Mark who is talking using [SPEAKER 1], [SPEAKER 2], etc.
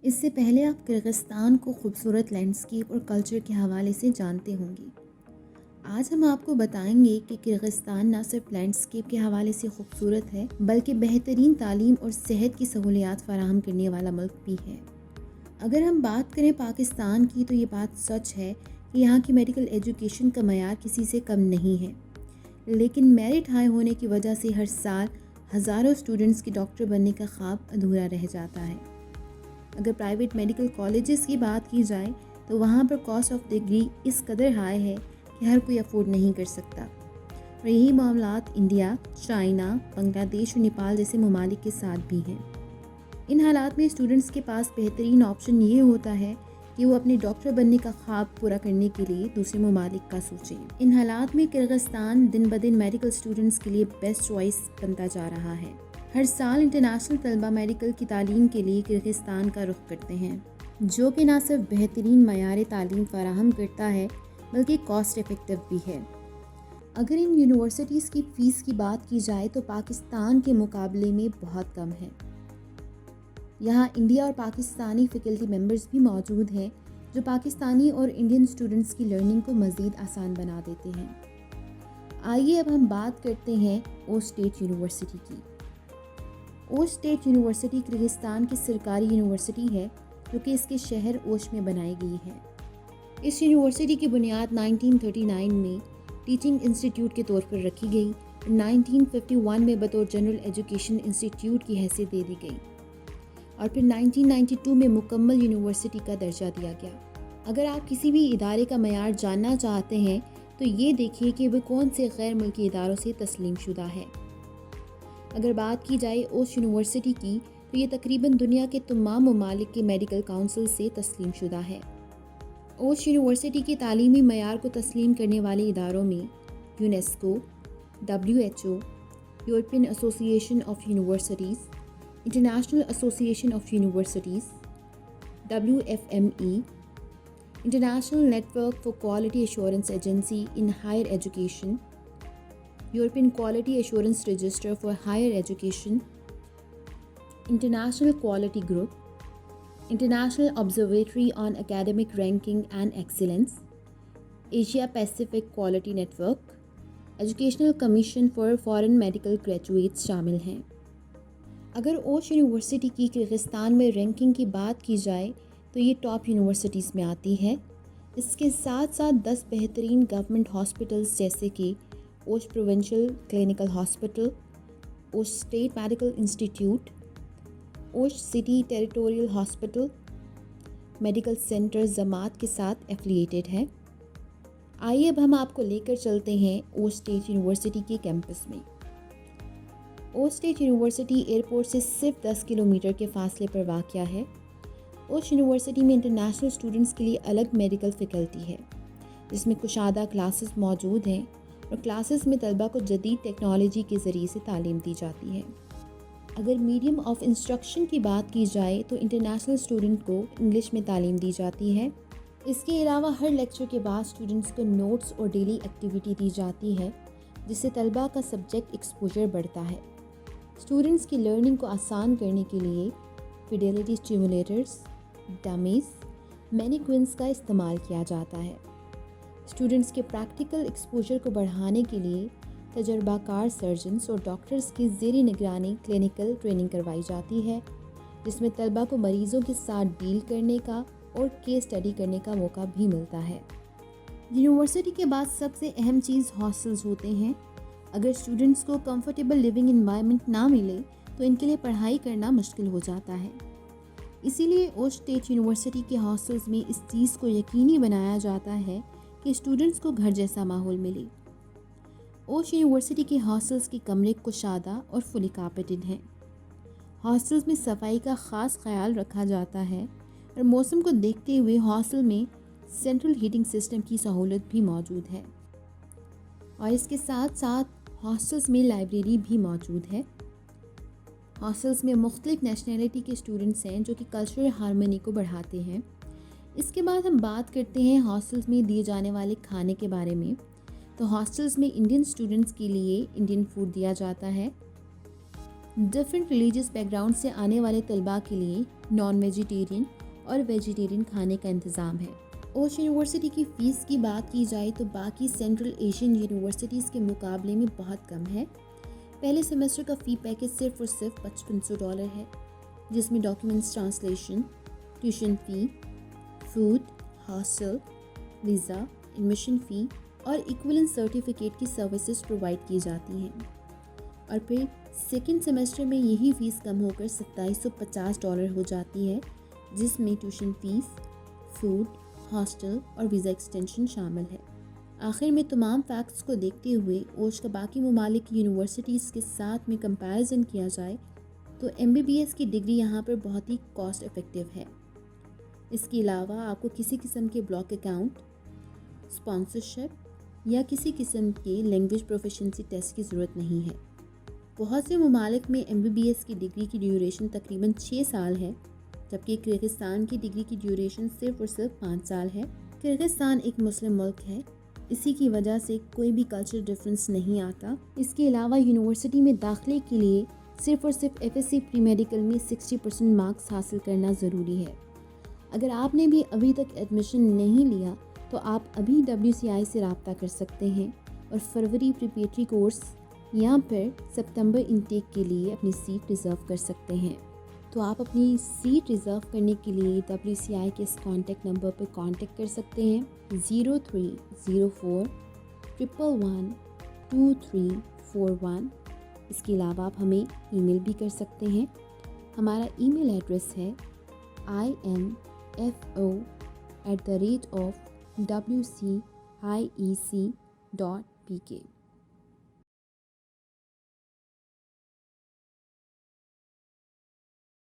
[SPEAKER 1] اس سے پہلے آپ کرغزستان کو خوبصورت لینڈسکیپ اور کلچر کے حوالے سے جانتے ہوں گے۔ آج ہم آپ کو بتائیں گے کہ کرغزستان نہ صرف لینڈسکیپ کے حوالے سے خوبصورت ہے بلکہ بہترین تعلیم اور صحت کی سہولیات فراہم کرنے والا ملک بھی ہے۔ اگر ہم بات کریں پاکستان کی تو یہ بات سچ ہے کہ یہاں کی میڈیکل ایجوکیشن کا معیار کسی سے کم نہیں ہے، لیکن میرٹ ہائی ہونے کی وجہ سے ہر سال ہزاروں اسٹوڈنٹس کی ڈاکٹر بننے کا خواب ادھورا رہ جاتا ہے۔ اگر پرائیویٹ میڈیکل کالجز کی بات کی جائے تو وہاں پر کاسٹ آف ڈگری اس قدر ہائی ہے کہ ہر کوئی افورڈ نہیں کر سکتا، اور یہی معاملات انڈیا، چائنا، بنگلہ دیش اور نیپال جیسے ممالک کے ساتھ بھی ہیں۔ ان حالات میں اسٹوڈنٹس کے پاس بہترین آپشن یہ ہوتا ہے کہ وہ اپنے ڈاکٹر بننے کا خواب پورا کرنے کے لیے دوسرے ممالک کا سوچیں۔ ان حالات میں کرغزستان دن بدن میڈیکل اسٹوڈنٹس کے لیے بیسٹ چوائس بنتا جا رہا ہے۔ ہر سال انٹرنیشنل طلبہ میڈیکل کی تعلیم کے لیے کرغزستان کا رخ کرتے ہیں، جو کہ نہ صرف بہترین معیار تعلیم فراہم کرتا ہے بلکہ کاسٹ افیکٹو بھی ہے۔ اگر ان یونیورسٹیز کی فیس کی بات کی جائے تو پاکستان کے مقابلے میں بہت کم ہے۔ یہاں انڈیا اور پاکستانی فیکلٹی ممبرز بھی موجود ہیں جو پاکستانی اور انڈین اسٹوڈنٹس کی لرننگ کو مزید آسان بنا دیتے ہیں۔ آئیے اب ہم بات کرتے ہیں اوش اسٹیٹ یونیورسٹی کی۔ اوش اسٹیٹ یونیورسٹی کرغزستان کی سرکاری یونیورسٹی ہے جو کہ اس کے شہر اوش میں بنائی گئی ہے۔ اس یونیورسٹی کی بنیاد 1939 میں ٹیچنگ انسٹیٹیوٹ کے طور پر رکھی گئی اور 1951 میں بطور جنرل ایجوکیشن انسٹیٹیوٹ کی حیثیت دے دی گئی، اور پھر 1992 میں مکمل یونیورسٹی کا درجہ دیا گیا۔ اگر آپ کسی بھی ادارے کا معیار جاننا چاہتے ہیں تو یہ دیکھیے کہ وہ کون سے غیر ملکی اداروں سے تسلیم شدہ ہے۔ اگر بات کی جائے اوش یونیورسٹی کی تو یہ تقریباً دنیا کے تمام ممالک کے میڈیکل کونسل سے تسلیم شدہ ہے۔ اوش یونیورسٹی کے تعلیمی معیار کو تسلیم کرنے والے اداروں میں یونیسکو، WHO، یورپین ایسوسی ایشن of universities, international association of universities, WFME، international network for quality assurance agency in higher education, European quality assurance register for higher education, international quality group, international observatory on academic ranking and excellence, Asia Pacific quality network, educational commission for foreign medical graduates شامل ہیں۔ اگر اوش university کی کرغزستان میں ranking کی بات کی جائے تو یہ ٹاپ یونیورسٹیز میں آتی ہے۔ اس کے ساتھ ساتھ 10 بہترین گورنمنٹ ہاسپٹلز جیسے کہ Osh provincial clinical hospital, Osh state medical institute, Osh city territorial hospital, medical center زمات کے ساتھ ایفیلیٹڈ ہے۔ آئیے اب ہم آپ کو لے کر چلتے ہیں اوش اسٹیٹ یونیورسٹی کے کیمپس میں۔ اوش اسٹیٹ یونیورسٹی ایئرپورٹ سے صرف 10 کلومیٹر کے فاصلے پر واقع ہے۔ اوش یونیورسٹی میں انٹرنیشنل اسٹوڈنٹس کے لیے الگ میڈیکل فیکلٹی ہے جس میں کشادہ کلاسز موجود ہیں، اور کلاسز میں طلبہ کو جدید ٹیکنالوجی کے ذریعے سے تعلیم دی جاتی ہے۔ اگر میڈیم آف انسٹرکشن کی بات کی جائے تو انٹرنیشنل اسٹوڈنٹ کو انگلش میں تعلیم دی جاتی ہے۔ اس کے علاوہ ہر لیکچر کے بعد اسٹوڈنٹس کو نوٹس اور ڈیلی ایکٹیویٹی دی جاتی ہے جس سے طلبہ کا سبجیکٹ ایکسپوجر بڑھتا ہے۔ اسٹوڈنٹس کی لرننگ کو آسان کرنے کے لیے فیڈیلٹی اسٹیمولیٹرز، ڈمیز، مینیکوینس کا استعمال کیا جاتا ہے۔ اسٹوڈنٹس کے پریکٹیکل ایکسپوجر کو بڑھانے کے لیے تجربہ کار سرجنز اور ڈاکٹرز کی زیر نگرانی کلینکل ٹریننگ کروائی جاتی ہے جس میں طلبہ کو مریضوں کے ساتھ ڈیل کرنے کا اور کیس اسٹڈی کرنے کا موقع بھی ملتا ہے۔ یونیورسٹی کے بعد سب سے اہم چیز ہاسٹلز ہوتے ہیں۔ اگر اسٹوڈنٹس کو کمفرٹیبل لیونگ انوائرمنٹ نہ ملے تو ان کے لیے پڑھائی کرنا مشکل ہو جاتا ہے۔ اسی لیے اوش اسٹیٹ یونیورسٹی کے ہاسٹلز میں اس چیز کو یقینی بنایا جاتا ہے کہ اسٹوڈنٹس کو گھر جیسا ماحول ملے۔ اوش یونیورسٹی کے ہاسٹلز کے کمرے کشادہ اور فلی کارپیٹڈ ہیں۔ ہاسٹلز میں صفائی کا خاص خیال رکھا جاتا ہے اور موسم کو دیکھتے ہوئے ہاسٹل میں سینٹرل ہیٹنگ سسٹم کی سہولت بھی موجود ہے، اور اس کے ساتھ ساتھ ہاسٹلز میں لائبریری بھی موجود ہے۔ ہاسٹلز میں مختلف نیشنلٹی کے اسٹوڈنٹس ہیں جو کہ کلچرل ہارمونی کو بڑھاتے ہیں۔ اس کے بعد ہم بات کرتے ہیں ہاسٹلز میں دیے جانے والے کھانے کے بارے میں۔ تو ہاسٹلز میں انڈین اسٹوڈنٹس کے لیے انڈین فوڈ دیا جاتا ہے۔ ڈفرینٹ ریلیجیس بیک گراؤنڈ سے آنے والے طلباء کے لیے نان ویجیٹیرین اور ویجیٹیرین کھانے کا انتظام ہے۔ اوش یونیورسٹی کی فیس کی بات کی جائے تو باقی سینٹرل ایشین یونیورسٹیز کے مقابلے میں بہت کم ہے۔ پہلے سیمسٹر کا فی پیکیج صرف اور صرف $55 ہے، جس میں documents translation, tuition fee, food, hostel, visa, admission فی اور ایکویلنٹ سرٹیفکیٹ کی سروسز پرووائڈ کی جاتی ہیں۔ اور پھر سیکنڈ سیمسٹر میں یہی فیس کم ہو کر $2750 ہو جاتی ہے، جس میں ٹیوشن فیس، فوڈ، ہاسٹل اور ویزا ایکسٹینشن شامل ہے۔ آخر میں تمام فیکٹس کو دیکھتے ہوئے اوش کا باقی ممالک کی یونیورسٹیز کے ساتھ میں کمپیریزن کیا جائے تو MBBS کی ڈگری یہاں پر بہت ہی کاسٹ افیکٹو ہے۔ اس کے علاوہ آپ کو کسی قسم کے بلاک اکاؤنٹ، اسپانسرشپ یا کسی قسم کے لینگویج پروفیشنسی ٹیسٹ کی ضرورت نہیں ہے۔ بہت سے ممالک میں MBBS کی ڈگری کی ڈیوریشن تقریباً 6 سال ہے، جبکہ کرغزستان کی ڈگری کی ڈیوریشن صرف اور صرف 5 سال ہے۔ کرغزستان ایک مسلم ملک ہے، اسی کی وجہ سے کوئی بھی کلچر ڈفرینس نہیں آتا۔ اس کے علاوہ یونیورسٹی میں داخلے کے لیے صرف اور صرف FSc پری میڈیکل میں 60% مارکس حاصل کرنا ضروری ہے۔ اگر آپ نے بھی ابھی تک ایڈمیشن نہیں لیا تو آپ ابھی WCI سے رابطہ کر سکتے ہیں اور فروری پریپریٹری کورس یا پھر سپتمبر انٹیک کے لیے اپنی سیٹ ریزرو کر سکتے ہیں۔ تو آپ اپنی سیٹ ریزرو کرنے کے لیے WCI کے اس کانٹیکٹ نمبر پر کانٹیکٹ کر سکتے ہیں 0304112341۔ اس کے علاوہ آپ ہمیں ای میل بھی کر سکتے ہیں۔ ہمارا ای میل ایڈریس ہے info@wciec.pk۔